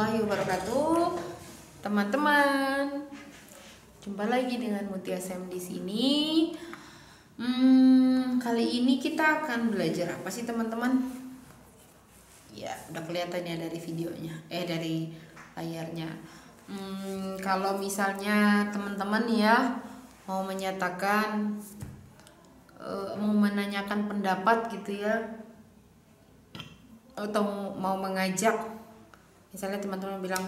warahmatullahi wabarakatuh, teman-teman. Jumpa lagi dengan Mutia Sam di sini. Kali ini kita akan belajar apa sih, teman-teman? Ya, udah kelihatan ya dari videonya, dari layarnya. Kalau misalnya teman-teman ya mau menyatakan, mau menanyakan pendapat gitu ya, atau mau mengajak, misalnya teman-teman bilang,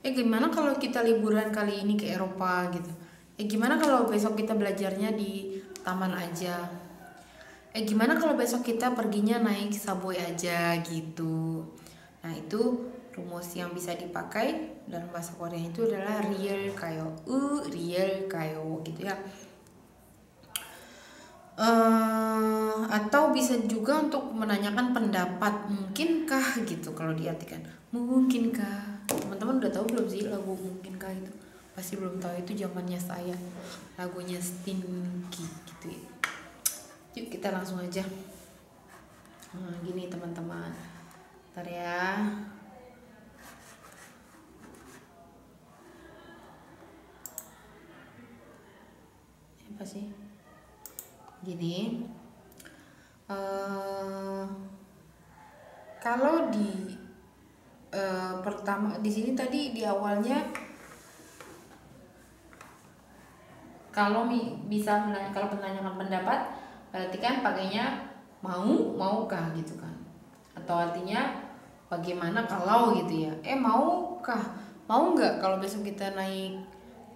gimana kalau kita liburan kali ini ke Eropa gitu, gimana kalau besok kita belajarnya di taman aja, gimana kalau besok kita perginya naik subway aja gitu. Nah, itu rumus yang bisa dipakai dalam bahasa Korea itu adalah real kayo, real kayo gitu ya. Atau bisa juga untuk menanyakan pendapat, mungkinkah gitu kalau diartikan mungkinkah. Teman-teman udah tahu belum sih lagu mungkinkah itu? Pasti belum tahu, itu zamannya saya, lagunya Stinky gitu ya. Yuk kita langsung aja. Gini teman-teman, ntar ya. Apa sih? Gini, kalau di pertama di sini tadi di awalnya, kalau bisa kalau menanyakan pendapat berarti kan pakainya maukah gitu kan, atau artinya bagaimana kalau gitu ya, maukah, mau nggak kalau besok kita naik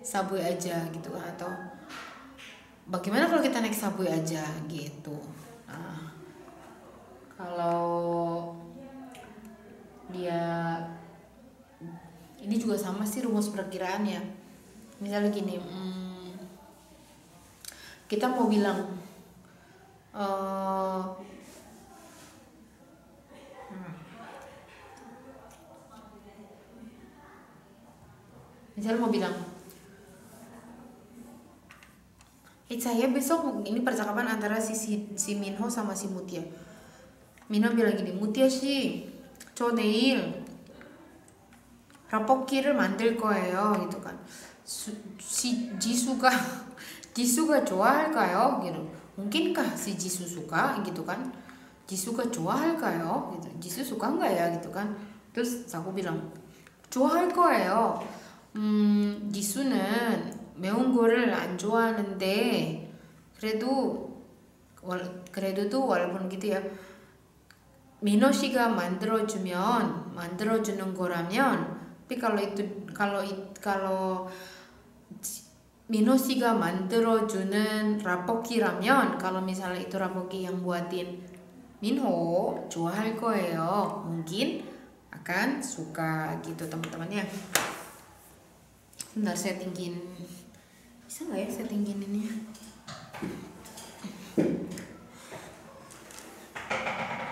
subway aja gitu kan, atau bagaimana kalau kita naik subway aja gitu. Nah, kalau dia ini juga sama sih rumus perkiraan ya. Misalnya gini, kita mau bilang misalnya mau bilang, saya besok, ini percakapan antara si Minho sama si Mutia. Minho bilang gini, Mutia 씨, 저 내일 라볶이를 만들 거예요 gitu kan. 지수가 좋아할까요? gitu. Mungkinkah si Jisu suka gitu kan? Jisu가 좋아할까요? gitu. Jisu suka nggak ya gitu kan? Terus aku bilang 좋아할 거예요. 지수는 매운 거를 안 좋아하는데 그래도 walaupun gitu ya, 민호 씨가 만들어주는 거라면, tapi kalau 민호 씨가 만들어주는 라볶이라면, kalau misalnya itu rapoki yang buatin Minho, 좋아할 거예요. Mungkin akan suka gitu teman-teman ya. Bentar saya tinggiin, bisa nggak ya saya tinggiin ini?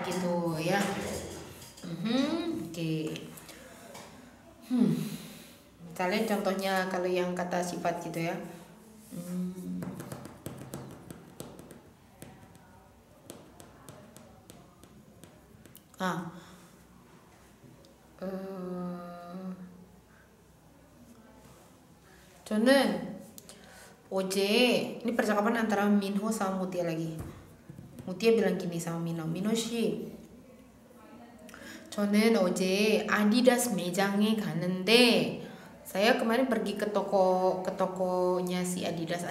Gitu ya. Oke. Misalnya contohnya kalau yang kata sifat gitu ya. 저는 어제, ini percakapan antara Minho sama Mutia lagi. Mutia bilang gini sama Minho 씨, 저는 어제 아디다스 매장에 갔는데, saya kemarin pergi ke tokonya si Adidas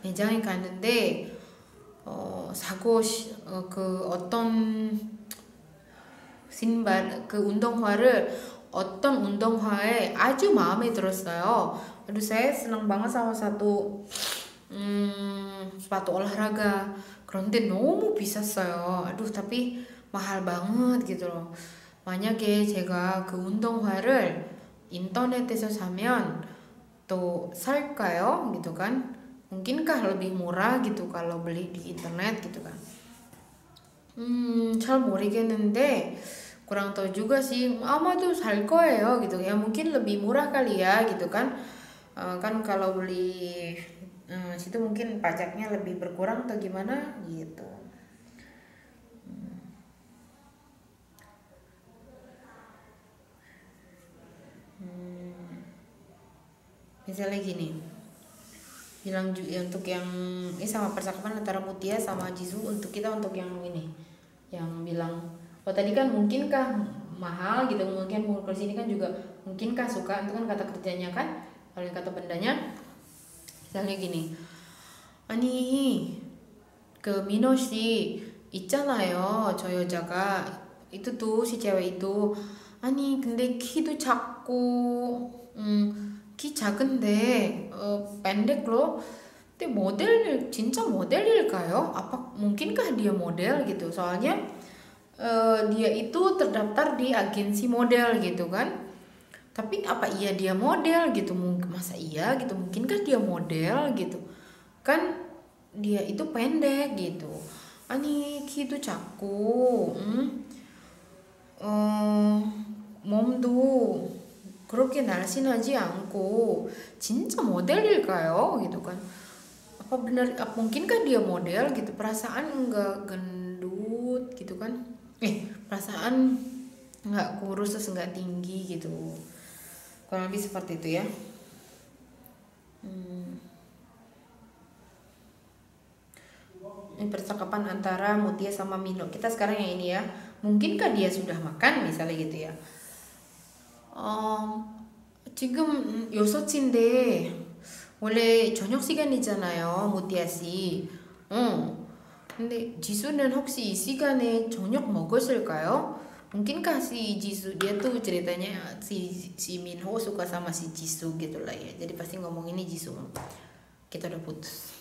매장에 갔는데, 사고 어떤 신발, 어떤 운동화에 아주 마음에 들었어요. Aduh, saya senang banget sama satu sepatu olahraga. 그런데 너무 비쌌어요. Aduh, tapi mahal banget gitu loh. 만약에 제가 그 운동화를 인터넷에서 사면 또 살까요? gitu kan. Mungkinkah lebih murah gitu kalau beli di internet gitu kan. 잘 모르겠는데, kurang tahu juga sih, 아마도 살 거예요 gitu ya, mungkin lebih murah kali ya gitu kan. Kan kalau beli situ mungkin pajaknya lebih berkurang atau gimana gitu. Misalnya gini, bilang untuk yang ini sama percakapan antara Mutia sama Jisoo, untuk kita untuk yang ini, yang bilang oh tadi kan mungkinkah mahal gitu, mungkin mau ke sini kan juga mungkinkah suka, itu kan kata kerjanya kan. Kalau yang kata bendanya misalnya gini, 아니 그 민호 씨 있잖아요. 저 여자가 itu tuh si cewek itu. 아니 근데 키도 작고 키 작은데 pendek loh. 근데 모델 진짜 모델일까요? Apa mungkinkah dia model gitu? Soalnya dia itu terdaftar di agensi model gitu kan. Tapi apa iya dia model gitu? Masa iya gitu? Mungkinkah dia model gitu? Kan dia itu pendek gitu. 아니 키도 작고 몸도 그렇게 날씬하지 않고 진짜 모델일까요? gitu kan. Apa benar mungkinkah dia model gitu? Perasaan enggak gendut gitu kan. Perasaan enggak kurus terus enggak tinggi gitu. Kurang lebih seperti itu ya. Ini percakapan antara Mutia sama Mino. Kita sekarang yang ini ya. Mungkinkah dia sudah makan misalnya gitu ya. 지금 6시인데 원래 저녁 시간이잖아요, 무띠아 씨. 근데 지수는 혹시 이 시간에 저녁 먹었을까요? Mungkinkah si Jisoo, dia tuh ceritanya si Minho suka sama si Jisoo gitu lah ya. Jadi pasti ngomong ini Jisoo. Kita udah putus.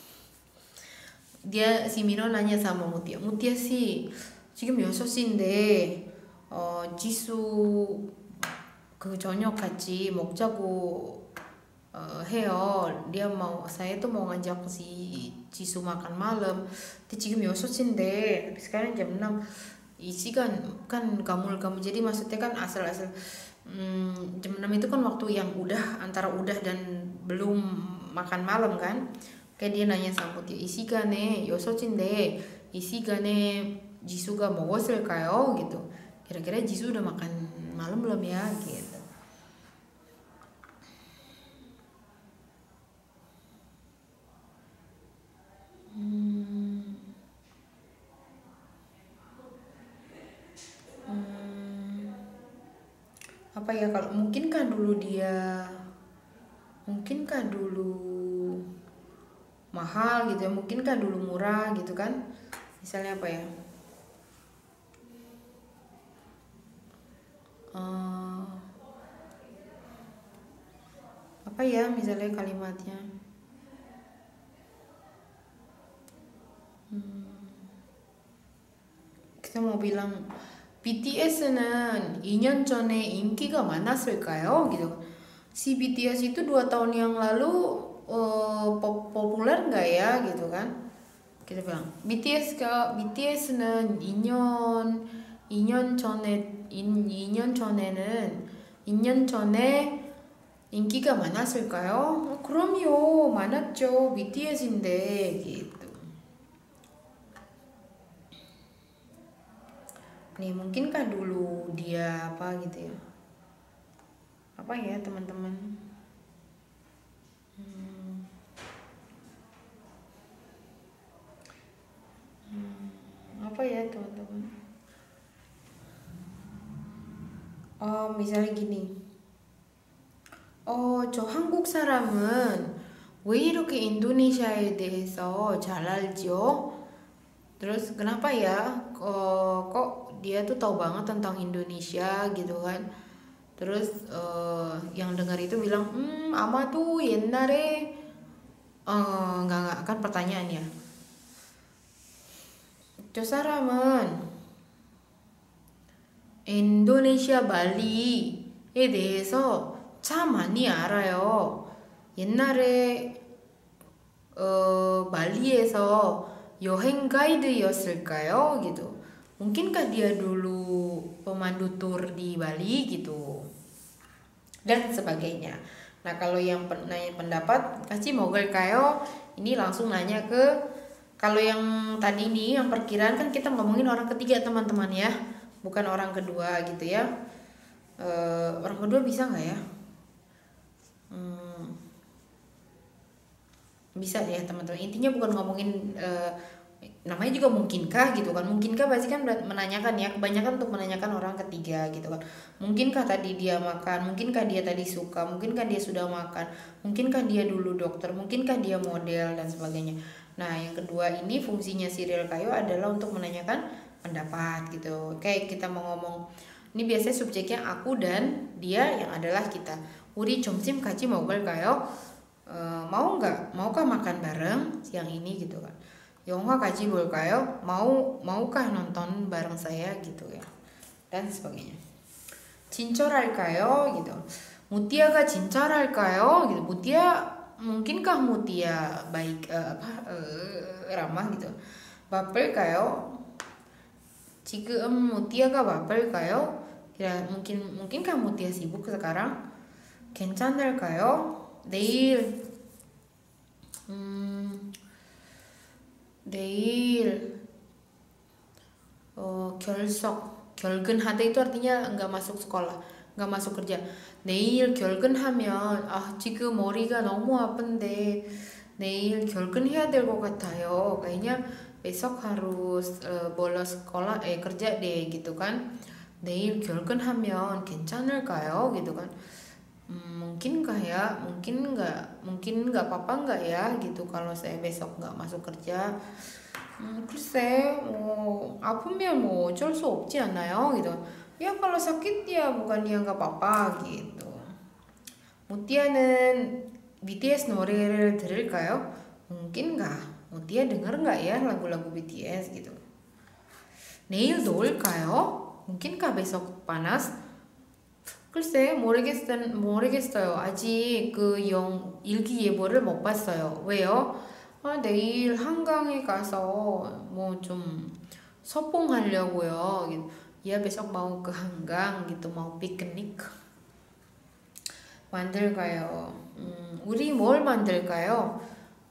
Dia si Minho nanya sama Mutia. Mutia sih, 지금 6시인데 지수 그 저녁 같이 먹자고 해요. Dia mau, saya tuh mau ngajak si Jisoo makan malam. Tapi 지금 6시인데 sekarang jam 6. 이 시간 kan kamu jadi maksudnya kan asal-asal jam 6 itu kan waktu yang udah antara udah dan belum makan malam kan. Kayak dia nanya sama Mutia, 이 시간에 6시인데 이 시간에 Jisoo가 먹었을까요? gitu. Kira-kira Jisoo udah makan malam belum ya gitu. Apa ya, kalau mungkinkah dulu mahal gitu ya, mungkinkah dulu murah gitu kan. Misalnya apa ya, apa ya misalnya kalimatnya, kita mau bilang BTS는 2년 전에 인기가 많았을까요? gitu. Si BTS itu 2 tahun yang lalu populer nggak ya gitu kan. Kita bilang BTS는 2년 전에 인기가 많았을까요? 그럼요, 많았죠. BTS인데 gitu. Nih, mungkinkah dulu dia apa gitu ya? Apa ya teman-teman? Apa ya teman-teman? 미salnya gini. 저 한국 사람은 왜 이렇게 인도네시아에 대해서 잘 알죠? Terus kenapa ya kok dia tuh tahu banget tentang Indonesia gitu kan. Terus yang dengar itu bilang ama tuh 옛날에 enggak kan pertanyaannya. 저 사람은 인도네시아 발리에 대해서 참 많이 알아요. 옛날에 발리에서 여행 가이드였을까요? gitu. Mungkinkah dia dulu pemandu tur di Bali gitu. Dan sebagainya. Nah, kalau yang nanya pendapat kasih mogolkayo, ini langsung nanya ke, kalau yang tadi ini yang perkiraan kan kita ngomongin orang ketiga teman-teman ya, bukan orang kedua gitu ya. Orang kedua bisa nggak ya? Bisa ya teman-teman, intinya bukan ngomongin namanya juga mungkinkah gitu kan. Mungkinkah pasti kan menanyakan ya, kebanyakan untuk menanyakan orang ketiga gitu kan. Mungkinkah tadi dia makan, mungkinkah dia tadi suka, mungkinkah dia sudah makan, mungkinkah dia dulu dokter, mungkinkah dia model dan sebagainya. Nah yang kedua ini fungsinya serial kayo adalah untuk menanyakan pendapat gitu. Kayak kita mau ngomong, ini biasanya subjeknya aku dan dia yang adalah kita. Uri 점심 같이 먹을까요? maukah makan bareng siang ini gitu kan. 영화 같이 볼까요? maukah nonton bareng saya gitu ya, dan sebagainya. 진짜랄까요? gitu. Mutia가 진짜랄까요? gitu. Mutia, mungkinkah Mutia baik ramah gitu. 바쁠까요? 지금 Mutia가 바쁠까요? Ya mungkinkah Mutia sibuk sekarang? 괜찮을까요? 내일 내일 결근하다 itu artinya nggak masuk sekolah, nggak masuk kerja. 내일 결근하면 지금 머리가 너무 아픈데 내일 결근해야 될 것 같아요. Kayaknya besok harus bolos sekolah kerja deh gitu kan. 내일 결근하면 괜찮을까요? gitu kan. Mungkinkah ya, mungkin nggak apa-apa nggak ya gitu kalau saya besok nggak masuk kerja. 글쎄 아프면 어쩔 수 없지 않나요 gitu. Ya kalau sakit ya bukannya nggak apa-apa gitu. Mutia는 BTS 노래를 들을까요? mungkinkah Mutia denger nggak ya lagu-lagu BTS gitu. 내일 더울까요? mungkinkah besok panas? 글쎄 모르겠어요. 아직 일기예보를 못 봤어요. 왜요? 내일 한강에 가서 뭐 좀 서핑하려고요. Ya besok mau ke hanggang gitu, mau piknik. 만들까요? 우리 뭘 만들까요?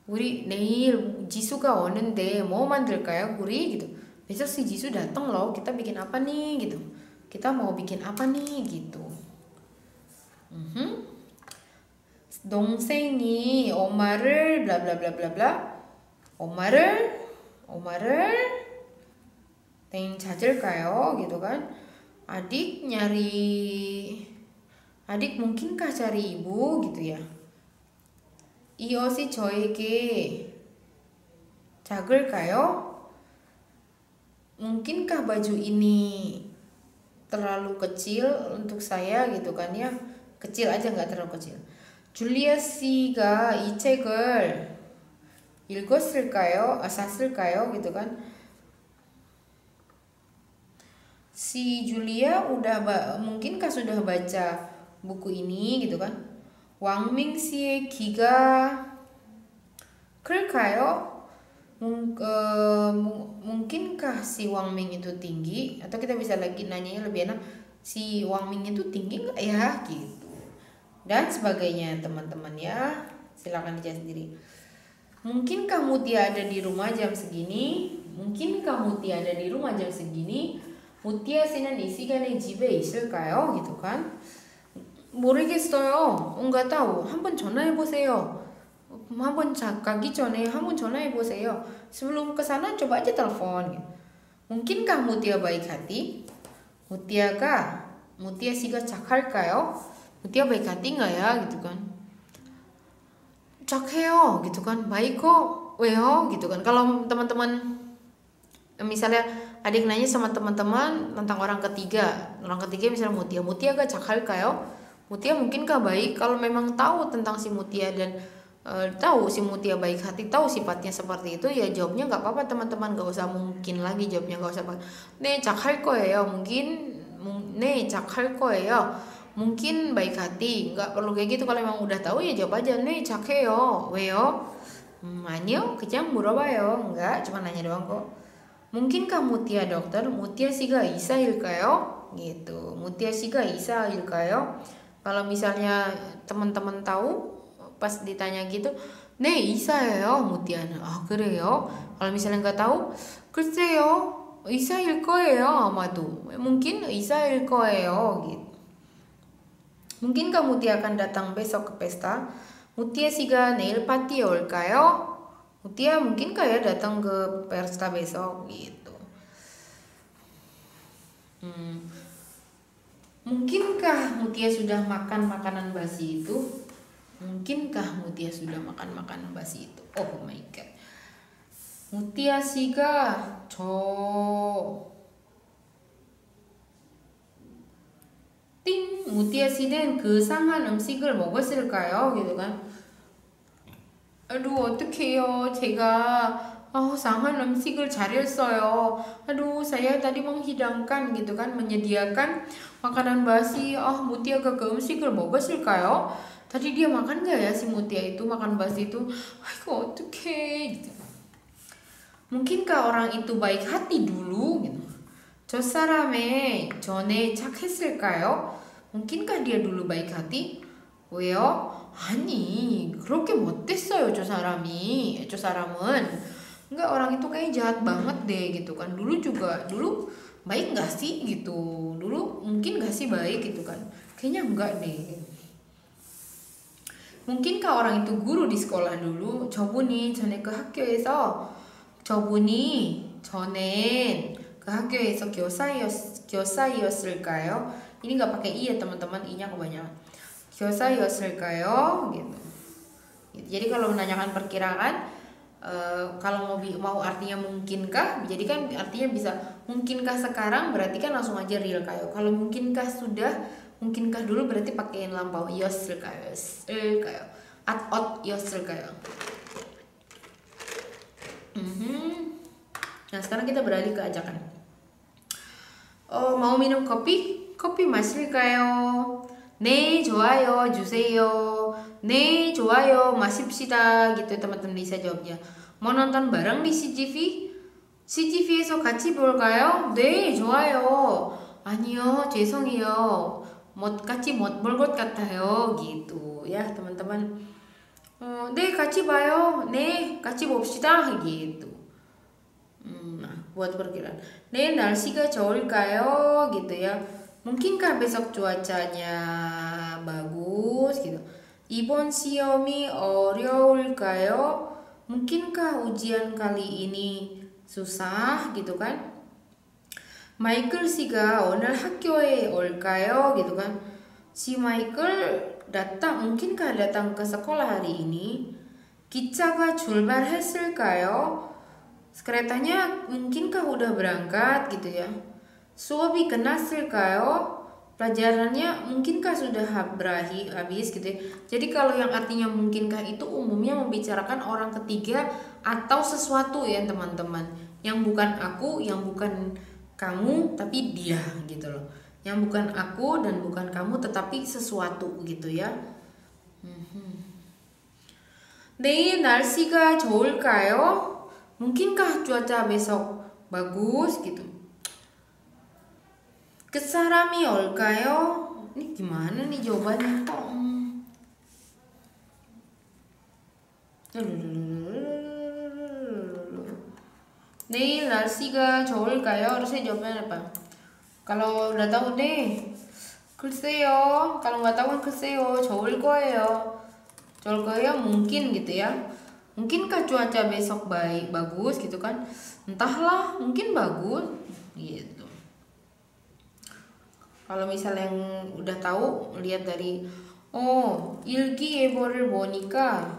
우리 내일 지수가 오는데 뭐 만들까요? 우리 gitu. Besok si Jisoo datang loh, kita bikin apa nih gitu. Kita mau bikin apa nih gitu. 동생이 엄마를 블라블라블라블라 엄마를 땡 찾을까요? gitu kan. Adik mungkinkah cari ibu gitu ya. 이 옷이 저에게 작을까요? mungkinkah baju ini terlalu kecil untuk saya gitu kan ya. kecil aja, nggak terlalu kecil. 줄리아 씨가 이 책을 샀을까요? gitu kan. Si Julia mungkinkah sudah baca buku ini gitu kan. 왕민 씨의 키가 클까요? mungkinkah si Wang Ming itu tinggi? Atau kita bisa lagi nanyanya lebih enak, si Wang Ming itu tinggi nggak ya gitu, dan sebagainya teman-teman ya. Silakan dijawab sendiri. Mungkinkah Mutia ada di rumah jam segini? mungkinkah Mutia ada di rumah jam segini? Mutia 씨는 이 시간에 집에 있을까요? gitu kan. 모르겠어요. nggak tahu. 한번 전화해 보세요. 한번 가기 전에 한번 전화해 보세요. sebelum kesana coba aja telepon. mungkinkah Mutia baik hati? Mutia 씨가 착할까요? Mutia baik hati nggak ya gitu kan. 착해요 gitu kan. baik kok. 왜요 gitu kan. Kalau teman-teman misalnya adik nanya sama teman-teman tentang orang ketiga misalnya Mutia gak 착할까요? Mutia mungkinkah baik? Kalau memang tahu tentang si Mutia dan tahu si Mutia baik hati, tahu sifatnya seperti itu, ya jawabnya nggak apa-apa teman-teman, nggak usah mungkin lagi jawabnya, nggak usah 네 착할 거예요. 네 착할 거예요. mungkin baik hati, nggak perlu kayak gitu. Kalau memang udah tahu ya jawab aja 네 착해요. 왜요? 아니요, 그냥 물어봐요. enggak, cuma nanya doang kok. mungkinkah Mutia dokter? Mutia 씨가 의사일까요? gitu. Mutia 씨가 의사일까요? Kalau misalnya teman-teman tahu pas ditanya gitu, 네 의사예요 Mutia는. 그래요? kalau misalnya nggak tahu, 글쎄요 의사일 거예요 아마도. mungkin 의사일 거예요 gitu. Mungkinkah Mutia akan datang besok ke pesta? Mutia Siga nail party ol까요? Mutia mungkinkah ya datang ke pesta besok gitu. Mungkinkah Mutia sudah makan makanan basi itu? Mungkinkah Mutia sudah makan makanan basi itu? Oh my god. Mutia 씨가 Mutia 씨는 그 상한 음식을 먹었을까요? gitu kan. Aduh, 어떡해요. 제가 상한 음식을 차렸어요. Aduh, saya tadi menghidangkan gitu kan, menyediakan makanan basi. Mutia가 그 음식을 먹었을까요? Tadi dia makan gak ya si Mutia itu makan basi itu? Aduh, 어떡해 gitu. Mungkinkah orang itu baik hati dulu gitu. 저 사람의 전에 착했을까요? mungkinkah dia dulu baik hati? 왜요? 아니 그렇게 못됐어요 저 사람이. 저 사람은 enggak, orang itu kayak jahat banget deh gitu kan. Dulu baik gak sih gitu. Dulu mungkin gak sih baik gitu kan. Kayaknya enggak deh. Mungkinkah orang itu guru di sekolah dulu? 저분이 전에 그 학교에서 교사였을까요? Ini nggak pakai i ya teman-teman, i-nya kebanyakan. 교사였을까요? gitu. Jadi kalau menanyakan perkiraan, kalau mau artinya mungkinkah, jadi kan artinya bisa mungkinkah sekarang, berarti kan langsung aja real kayo. Kalau mungkinkah sudah, mungkinkah dulu berarti pakaiin lampau 였을까요? 였을까요? Nah sekarang kita beralih ke ajakan. mau minum kopi? kopi 마실까요? 네 좋아요 주세요. 네 좋아요 마십시다 gitu teman-teman bisa jawabnya. mau nonton bareng di CGV? CGV에서 같이 볼까요? 네 좋아요. 아니요 죄송해요 같이 못 볼 것 같아요 gitu ya teman-teman. 네 같이 봐요. 네 같이 봅시다 gitu. Buat perkiraan. 네 날씨가 좋을까요? gitu ya. mungkinkah besok cuacanya bagus gitu. 이번 시험이 어려울까요? mungkinkah ujian kali ini susah gitu kan. 마이클 씨가 오늘 학교에 올까요? gitu kan. Si Michael mungkinkah datang ke sekolah hari ini. 기차가 출발했을까요? keretanya mungkinkah udah berangkat gitu ya. 수업이 끝났을까요? pelajarannya mungkinkah sudah habis gitu ya. Jadi kalau yang artinya mungkinkah itu umumnya membicarakan orang ketiga atau sesuatu ya teman-teman. Yang bukan aku, yang bukan kamu, tapi dia gitu loh. Yang bukan aku dan bukan kamu tetapi sesuatu gitu ya. 내일 날씨가 좋을까요? mungkinkah cuaca besok bagus gitu. 그 사람이 올까요? Ini gimana nih jawabannya kok? 내일 날씨가 좋을까요? harusnya jawabannya apa? Kalau udah tahu deh, 글쎄요. kalau nggak tahu kan 글쎄요. 좋을 거예요. 좋을 거예요 mungkin gitu ya. mungkinkah cuaca besok bagus gitu kan. entahlah mungkin bagus gitu. kalau misalnya yang udah tahu lihat dari 일기예보를 보니까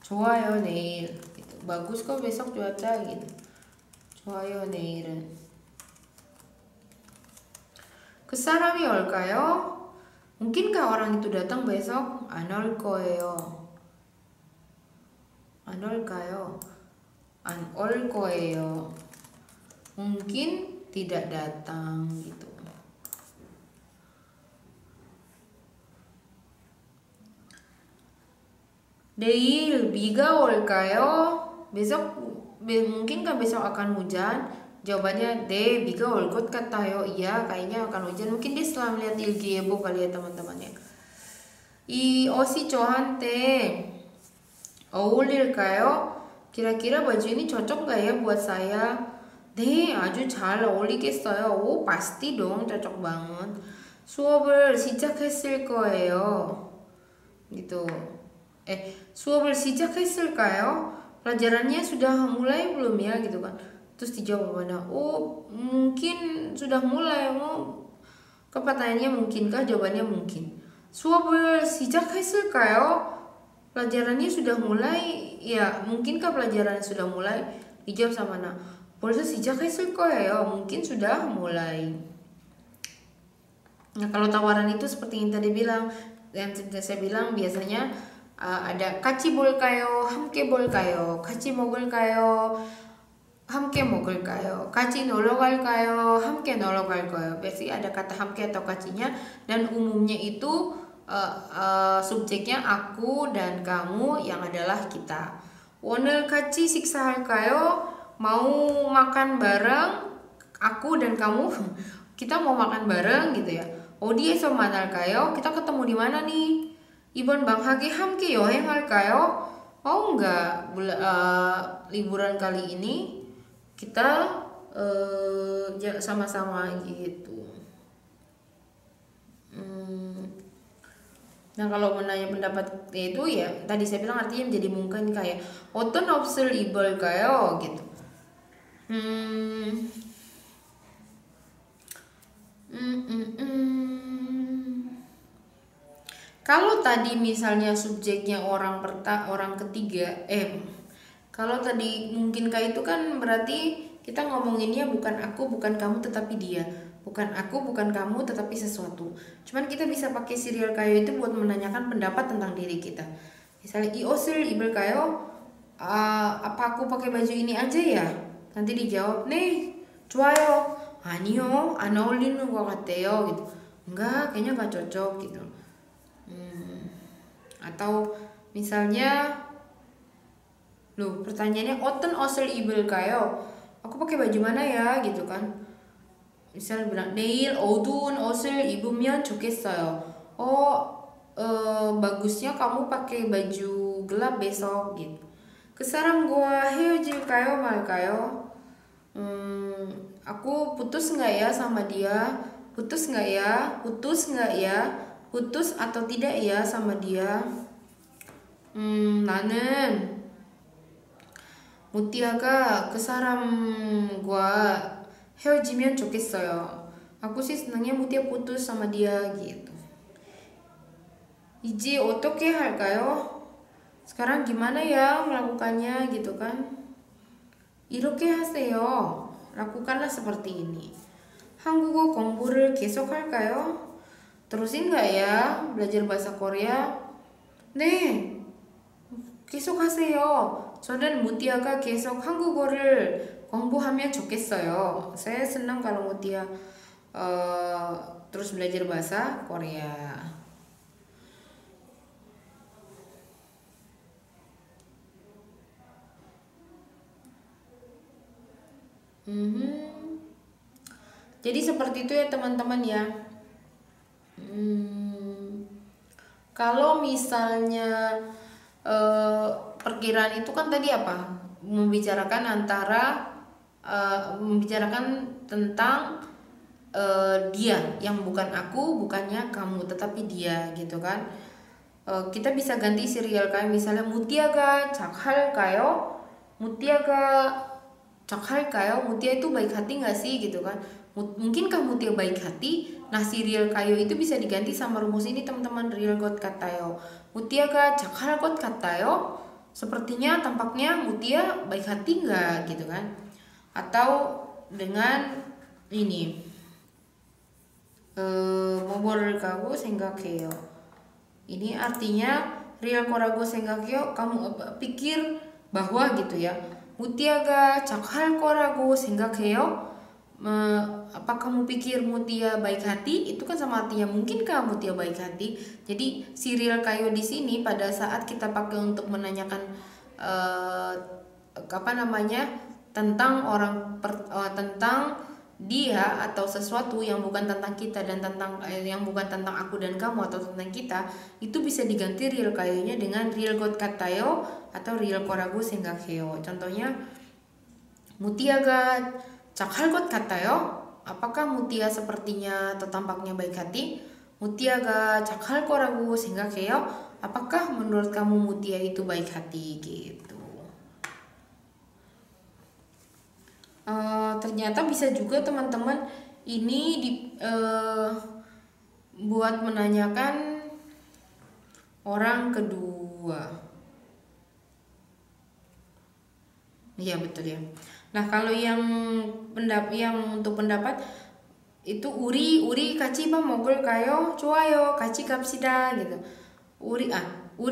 좋아요 내일 gitu. bagus kok besok cuaca gitu. 좋아요 내일은. 그 사람이 올까요? mungkinkah orang itu datang besok? 안 올 거예요. 안 올까요? 안 올 거예요. mungkin tidak datang gitu. 내일 비가 올까요? mungkinkah besok akan hujan? Jawabannya 네 비가 올 것 같아요. Iya kayaknya akan hujan. mungkin dia setelah melihat 일기예보 kali ya teman-teman ya. 이 옷이 저한테 어울릴까요? kira-kira baju ini cocok gak ya buat saya? 네 아주 잘 어울리겠어요. pasti dong cocok banget. 수업을 시작했을 거예요. gitu. 수업을 시작했을까요? pelajarannya sudah mulai belum ya gitu kan. Terus dijawab mana? Oh, mungkin sudah mulai. Pertanyaannya mungkinkah? Jawabannya mungkin. 수업을 시작했을까요? pelajarannya sudah mulai. Ya, mungkinkah pelajaran sudah mulai? Dijawab sama mana? 벌써 시작했을 거예요. Mungkin sudah mulai. Nah, kalau tawaran itu seperti yang tadi bilang, yang saya bilang biasanya ada 같이 볼까요? 함께 볼까요? 같이 먹을까요? 함께 먹을까요? 같이 놀러 갈까요? 함께 놀러 갈까요? Biasanya ada kata 함께 atau 같이nya, dan umumnya itu subjeknya aku dan kamu yang adalah kita. 오늘 같이 식사할까요? Mau makan bareng, aku dan kamu kita mau makan bareng gitu ya. 어디에서 만날까요? Kita ketemu di mana nih? 이번 방학에 함께 여행할까요? Mau nggak liburan kali ini kita sama-sama gitu. Nah, kalau menanya pendapat itu ya tadi saya bilang artinya menjadi mungkin kayak 어떤 옷을 입을까요? gitu. Kalau tadi misalnya subjeknya orang ketiga, kalau tadi mungkinkah itu kan berarti kita ngomonginnya bukan aku, bukan kamu, tetapi dia. Bukan aku, bukan kamu, tetapi sesuatu. Cuman kita bisa pakai serial kayo itu buat menanyakan pendapat tentang diri kita. Misalnya, 이 옷을 입을까요? Apa aku pakai baju ini aja ya? Nanti dijawab, 네, 좋아요. 아니요, 안 어울리는 것 같아요. gitu. Enggak, kayaknya nggak cocok gitu. Atau misalnya, loh pertanyaannya 어떤 옷을 입을까요? Aku pakai baju mana ya gitu kan. Misalnya bilang 내일 어두운 옷을 입으면 좋겠어요. bagusnya kamu pakai baju gelap besok gitu. 그 사람과 헤어질까요 말까요? Aku putus nggak ya sama dia? Putus nggak ya? Putus nggak ya? Putus atau tidak ya sama dia? 나는 무띠아가 그 사람과 헤어지면 좋겠어요. Aku sih senangnya Mutia putus sama dia gitu. 이제 어떻게 할까요? Sekarang gimana ya melakukannya gitu kan? 이렇게 하세요. Lakukanlah seperti ini. 한국어 공부를 계속할까요? Terusin nggak ya belajar bahasa Korea? 네, 계속하세요. 저는 무티아가 계속 한국어를 공부하면 좋겠어요. Saya senang kalau Mutia terus belajar bahasa Korea. Jadi seperti itu ya teman-teman ya. Kalau misalnya perkiraan itu kan tadi apa? Membicarakan tentang dia yang bukan aku, bukannya kamu, tetapi dia gitu kan. Kita bisa ganti serial kayak misalnya 무티아가 착할까요? 무티아가 착할까요? Mutia itu baik hati nggak sih gitu kan? Mungkinkah Mutia baik hati? Nah, si real kayo itu bisa diganti sama rumus ini teman-teman, real 것 같아요. Mutia가 착할 것 같아요? Sepertinya tampaknya Mutia baik hati nggak gitu kan? Atau dengan ini 뭐를까고 생각해요. Ini artinya real 거라고 생각해요. Kamu pikir bahwa gitu ya. Mutia가 착할 거라고 생각해요. Apa kamu pikir Mutia baik hati? Itu kan sama artinya mungkinkah Mutia baik hati. Jadi si real kayo di sini pada saat kita pakai untuk menanyakan tentang tentang dia atau sesuatu yang bukan tentang kita dan yang bukan tentang aku dan kamu atau tentang kita, itu bisa diganti real kayonya dengan real 것 같아요 atau real 거라고 생각해요. Contohnya Mutia가 착할 것 같아요. apakah Mutia sepertinya atau tampaknya baik hati? Mutia가 착할 거라고 생각해요? Apakah menurut kamu Mutia itu baik hati gitu? Ternyata bisa juga teman-teman ini buat menanyakan orang kedua. Iya betul ya. Nah kalau yang untuk pendapat itu 우리 같이 밥 먹을까요? 좋아요. 같이 갑시다 gitu. 우리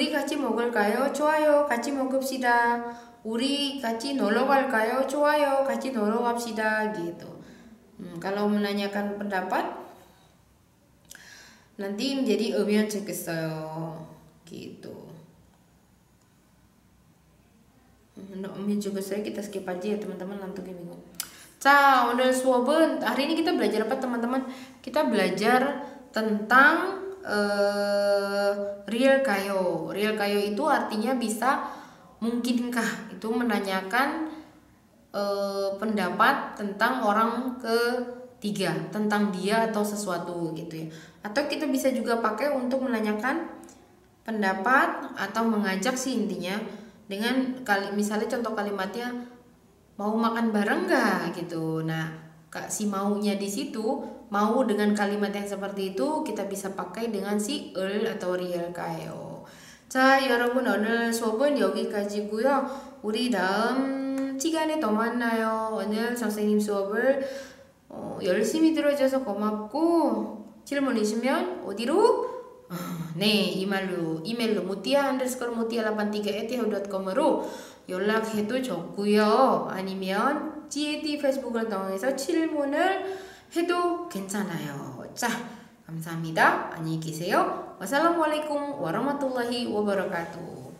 같이 먹을까요? 좋아요. 같이 먹읍시다. 우리 같이 놀러 갈까요? 좋아요. 같이 놀러 갑시다 gitu. Kalau menanyakan pendapat nanti menjadi 의견 듣겠어요 gitu. 의견 듣겠어요 kita skip aja ya teman-teman, nanti bingung. Ca, 오늘 수업은 hari ini kita belajar apa teman-teman? Kita belajar tentang real kayo. Real kayo itu artinya bisa mungkinkah, itu menanyakan pendapat tentang orang ketiga, tentang dia atau sesuatu gitu ya. Atau kita bisa juga pakai untuk menanyakan pendapat atau mengajak sih intinya dengan misalnya contoh kalimatnya mau makan bareng nggak gitu. Nah si maunya di situ, mau dengan kalimat yang seperti itu kita bisa pakai dengan si atau real kayo. 자 여러분 오늘 수업은 여기까지고요. 우리 다음 시간에 또 만나요. 오늘 선생님 수업을 열심히 들어줘서 고맙고 질문 있으면 어디로? 네, 이메일로 mutia_mutia@yahoo.com으로 연락해도 좋고요. 아니면 GAT 페이스북을 통해서 질문을 해도 괜찮아요. 자, 감사합니다. 안녕히 계세요. wassalamualaikum warahmatullahi wabarakatuh.